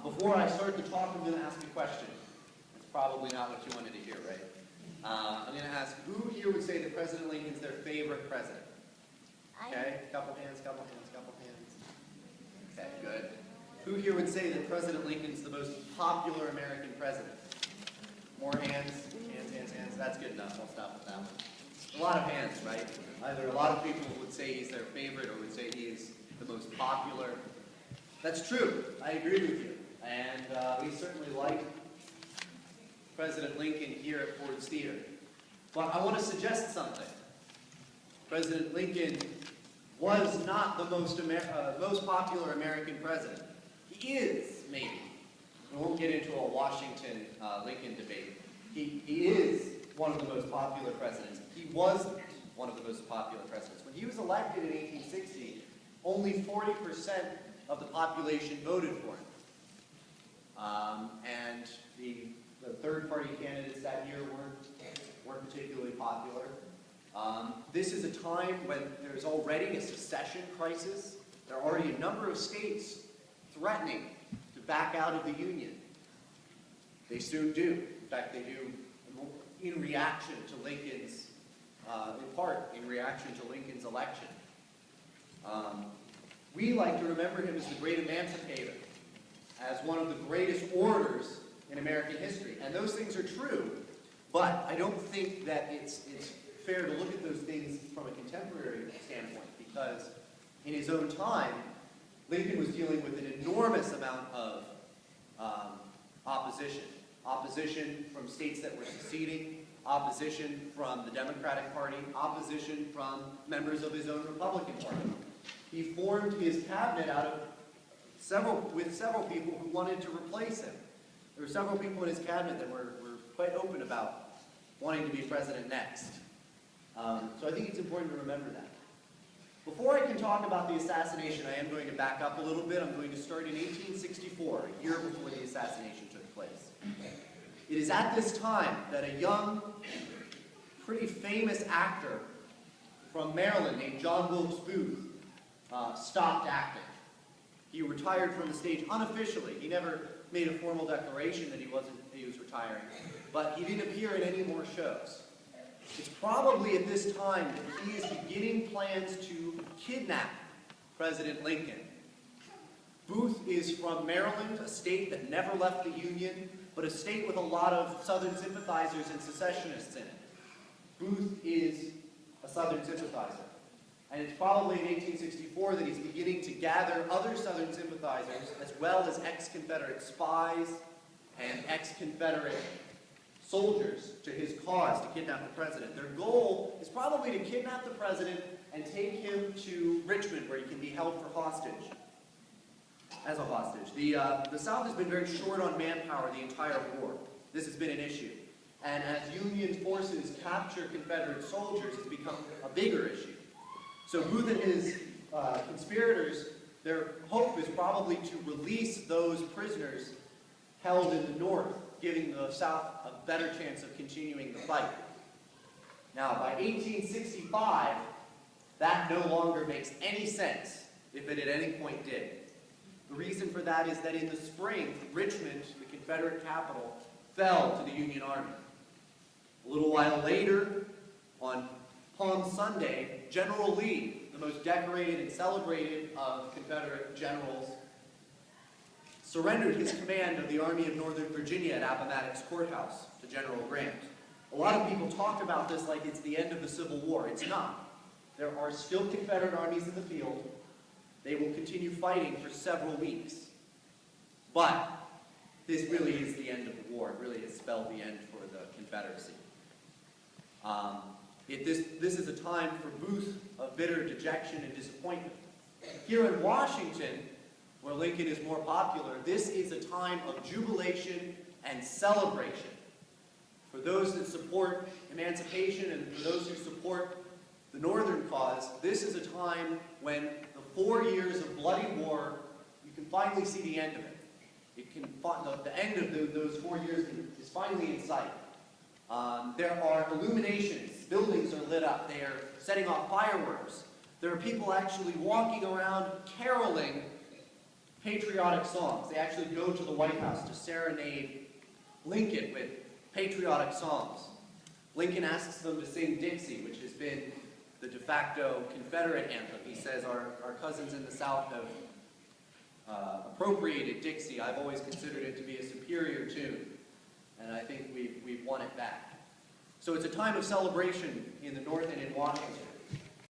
Before I start the talk, I'm going to ask a question. It's probably not what you wanted to hear, right? I'm going to ask, who here would say that President Lincoln's their favorite president? Okay, couple hands, couple hands, couple hands. Okay, good. Who here would say that President Lincoln's the most popular American president? More hands, hands, hands, hands. That's good enough. I'll stop with that one. A lot of hands, right? Either a lot of people would say he's their favorite or would say he's the most popular. That's true. I agree with you. And we certainly like President Lincoln here at Ford's Theater. But I want to suggest something. President Lincoln was not the most popular American president. He is, maybe. We won't get into a Washington-Lincoln debate. He is one of the most popular presidents. He wasn't one of the most popular presidents. When he was elected in 1860, only 40% of the population voted for him. And the third-party candidates that year weren't particularly popular. This is a time when there's already a secession crisis. There are already a number of states threatening to back out of the Union. They soon do. In fact, they do in reaction to Lincoln's, in part, in reaction to Lincoln's election. We like to remember him as the great emancipator, as one of the greatest orators in American history. And those things are true, but I don't think that it's fair to look at those things from a contemporary standpoint, because in his own time, Lincoln was dealing with an enormous amount of opposition. Opposition from states that were seceding, opposition from the Democratic Party, opposition from members of his own Republican Party. He formed his cabinet with several people who wanted to replace him. There were several people in his cabinet that were quite open about wanting to be president next. So I think it's important to remember that. Before I can talk about the assassination, I am going to back up a little bit. I'm going to start in 1864, a year before the assassination took place. It is at this time that a young, pretty famous actor from Maryland named John Wilkes Booth stopped acting. He retired from the stage unofficially. He never made a formal declaration that he was retiring, but he didn't appear in any more shows. It's probably at this time that he is beginning plans to kidnap President Lincoln. Booth is from Maryland, a state that never left the Union, but a state with a lot of Southern sympathizers and secessionists in it. Booth is a Southern sympathizer. And it's probably in 1864 that he's beginning to gather other Southern sympathizers, as well as ex-Confederate spies and ex-Confederate soldiers to his cause to kidnap the president. Their goal is probably to kidnap the president and take him to Richmond, where he can be held for hostage, as a hostage. The South has been very short on manpower the entire war. This has been an issue. And as Union forces capture Confederate soldiers, it's become a bigger issue. So Booth and his conspirators, their hope is probably to release those prisoners held in the North, giving the South a better chance of continuing the fight. Now, by 1865, that no longer makes any sense, if it at any point did. The reason for that is that in the spring, Richmond, the Confederate capital, fell to the Union Army. A little while later, on Palm Sunday, General Lee, the most decorated and celebrated of Confederate generals, surrendered his command of the Army of Northern Virginia at Appomattox Courthouse to General Grant. A lot of people talk about this like it's the end of the Civil War. It's not. There are still Confederate armies in the field. They will continue fighting for several weeks. But this really is the end of the war. It really has spelled the end for the Confederacy. This is a time for Booth of bitter dejection and disappointment. Here in Washington, where Lincoln is more popular, this is a time of jubilation and celebration. For those that support emancipation and for those who support the Northern cause, this is a time when the 4 years of bloody war, you can finally see the end of it. The end of those 4 years is finally in sight. There are illuminations. Buildings are lit up. They are setting off fireworks. There are people actually walking around caroling patriotic songs. They actually go to the White House to serenade Lincoln with patriotic songs. Lincoln asks them to sing Dixie, which has been the de facto Confederate anthem. He says, our cousins in the South have appropriated Dixie. I've always considered it to be a superior tune, and I think we've won it back. So it's a time of celebration in the North and in Washington.